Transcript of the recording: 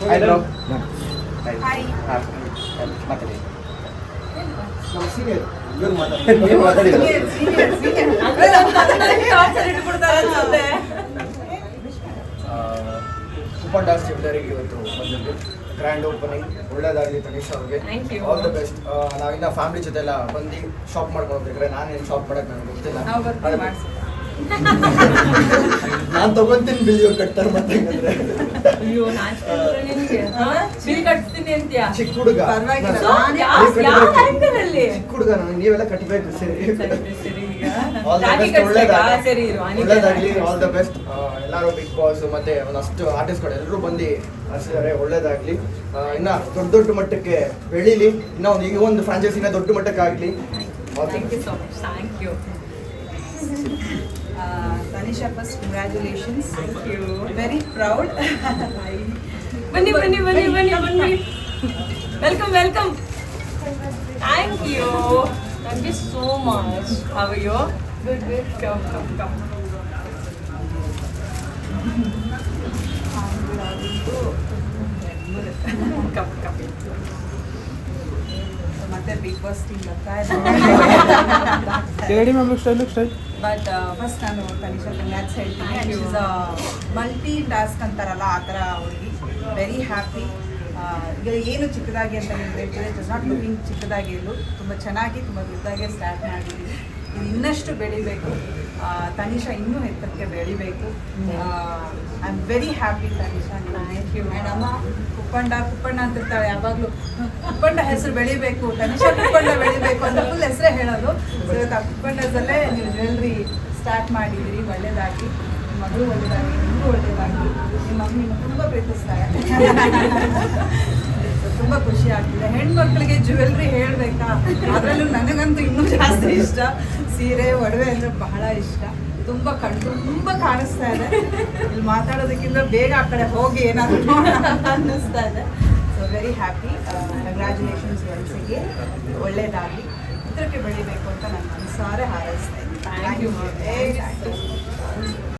Hi bro. Hi. ಮಾತಾಡಿ. ನಮ್ಮ senior ಇವ್ರು ನೀವು ಮಾತಾಡಿದ್ರು. ಕುಪ್ಪನ್ ಡಾನ್ಸ್ ಥಿಯೇಟರಿಗೆ ಇವತ್ತು ಬಂದಿದ್ದು ಗ್ರ್ಯಾಂಡ್ ಓಪನಿಂಗ್. ಒಳ್ಳೇದಾಗಲಿ ತನಿಷಾ ಅವ್ರಿಗೆ, Thank you. All the best. ನಾವಿನ್ನ ಫ್ಯಾಮಿಲಿ ಜೊತೆ ಎಲ್ಲ ಬಂದು ಶಾಪ್ ಮಾಡ್ಕೊಂಡು ಹೋಗ್ಬೇಕಾದ್ರೆ ನಾನೇನು ಶಾಪ್ ಮಾಡಕ್ಕೆ ನನಗೆ ಗೊತ್ತಿಲ್ಲ. ನಾವು ಬರ್ತೀವಿ ಮಾಡ್ಸಿ. ನಾನು ತಗೊಂತೀನಿ ಬಿಲ್ ಇವ್ರು ಕಟ್ತಾರೆ ಮತ್ತೆ ಹೆಂಗಂದ್ರೆ ಅಯ್ಯೋ ನಾಚಿಕೆ ಅಂದ್ರೆ ನಿನ್ಗೆ. ಬಿಲ್ ಕಟ್ತೀನಿ ಅಂತ್ಯಾ? ಚಿಕ್ಕ ಹುಡುಗ ಪರವಾಗಿಲ್ಲ. ನಾನು- So, ಯಾವ angle ಅಲ್ಲಿ? ಚಿಕ್ಕ ಹುಡುಗ ನಾನು, ನೀವೆಲ್ಲ ಕಟ್ಟಬೇಕು. ಸರಿ ಸರಿ ಈಗ. All the Rakhi best. ಕಟ್ಸ್ಬೇಕಾ? ಸರಿ ಇರು, ಅನಿತಾ ಒಳ್ಳೇದಾಗಲಿ, ರಾಖಿ ಆಲ್ ದ ಬೆಸ್ಟ್. ಎಲ್ಲರೂ ಬಿಗ್ ಬಾಸ್ ಮತ್ತೆ ಒಂದಷ್ಟು ಆರ್ಟಿಸ್ಟ್ಗಳು ಎಲ್ಲರೂ ಬಂದು ಹರಿಸಿದ್ದಾರೆ. ಒಳ್ಳೇದಾಗಲಿ. ಇನ್ನ ದೊಡ್ಡ ದೊಡ್ಡ ಮಟ್ಟಕ್ಕೆ ಬೆಳೀಲಿ. ಇನ್ನ ಒಂದು ಈಗ ಒಂದು ಫ್ರಾಂಚೈಸಿನ ದೊಡ್ಡ ಮಟ್ಟಕ್ಕೆ ಆಗಲಿ. Thank you so much. Thank you. Tanisha, first congratulations. Thank you. Very proud. ಬನ್ನಿ ಬನ್ನಿ ಬನ್ನಿ ಬನ್ನಿ ಬನ್ನಿ. Welcome welcome. Thank you. Thank you so much. How are you? Good good. Come come come. Come come. ಮತ್ತೆ big boss team ಬರ್ತಾ ಕೆಳಗಡೆ ma'am style but first ನಾನು Tanisha congrats ಹೇಳ್ತೀನಿ. Thank you. ಮಲ್ಟಿ ಟಾಸ್ಕ್ ಅಂತಾರಲ್ಲ ಆ ಥರ ಅವ್ರಿಗೆ ವೆರಿ ಹ್ಯಾಪಿ. ಈಗ ಏನು ಚಿಕ್ಕದಾಗಿ ಅಂತ ಹೇಳ್ತಾರೆ, ಇಟ್ ಇಸ್ ನಾಟ್ ಲುಕಿಂಗ್ ಚಿಕ್ಕದಾಗಿ ಇಲ್ಲೂ ತುಂಬ ಚೆನ್ನಾಗಿ ತುಂಬ ದೊಡ್ಡದಾಗೆ ಸ್ಟಾರ್ಟ್ ಮಾಡಿದ್ದೀವಿ. ಇದು ಇನ್ನಷ್ಟು ಬೆಳಿಬೇಕು. ತನಿಷಾ ಇನ್ನೂ ಎತ್ತರಕ್ಕೆ ಬೆಳಿಬೇಕು. I am very happy Tanisha. Thank you. And ಅಮ್ಮ ಕುಪ್ಪಂಡ ಕುಪ್ಪಣ್ಣ ಅಂತಿರ್ತಾಳೆ ಯಾವಾಗಲೂ. ಕುಪ್ಪಂಡ ಹೆಸರು ಬೆಳಿಬೇಕು, ತನಿಷಾ ಕುಪ್ಪಂಡ ಬೆಳಿಬೇಕು ಅಂತ ಫುಲ್ ಹೆಸರೇ ಹೇಳೋದು. ಸೊ ಇವತ್ತು ಆ ಕುಪ್ಪಂಡದಲ್ಲೇ ನೀವು ಜ್ಯುವೆಲ್ರಿ ಸ್ಟಾರ್ಟ್ ಮಾಡಿದ್ದೀರಿ. ಒಳ್ಳೇದಾಗಿ, ನಿಮ್ಮ ಮಗಳು ಒಳ್ಳೇದಾಗಿ, ನಿಮಗೂ ಒಳ್ಳೇದಾಗಿ. ನಿಮ್ಮ ಮಮ್ಮಿ ತುಂಬ ಪ್ರೀತಿಸ್ತಾರೆ. ತುಂಬ ಖುಷಿ ಆಗ್ತಿದೆ. ಹೆಣ್ಮಕ್ಳಿಗೆ ಜ್ಯುವೆಲ್ರಿ ಹೇಳಬೇಕಾ? ಅದರಲ್ಲೂ ನನಗಂತೂ ಇನ್ನೂ ಜಾಸ್ತಿ ಇಷ್ಟ. ಸೀರೆ ಒಡವೆ ಅಂದರೆ ಬಹಳ ಇಷ್ಟ. ತುಂಬ ತುಂಬ ಕಾಣಿಸ್ತಾ ಇದೆ. ಇಲ್ಲಿ ಮಾತಾಡೋದಕ್ಕಿಂತ ಬೇಗ ಆ ಕಡೆ ಹೋಗಿ ಏನಾದರೂ ನೋಡೋಣ ಅನ್ನಿಸ್ತಾ ಇದೆ. So very happy. ಕಂಗ್ರ್ಯಾಚುಲೇಷನ್ಸ್ ಒನ್ಸಿಗೆ. ಒಳ್ಳೇದಾಗಿ ಇದಕ್ಕೆ ಬೆಳಿಬೇಕು ಅಂತ ನನ್ನ ಮನಸಾರೆ ಹಾರೈಸ್ತಾ ಇದ್ದೀನಿ. Thank you. Thank you.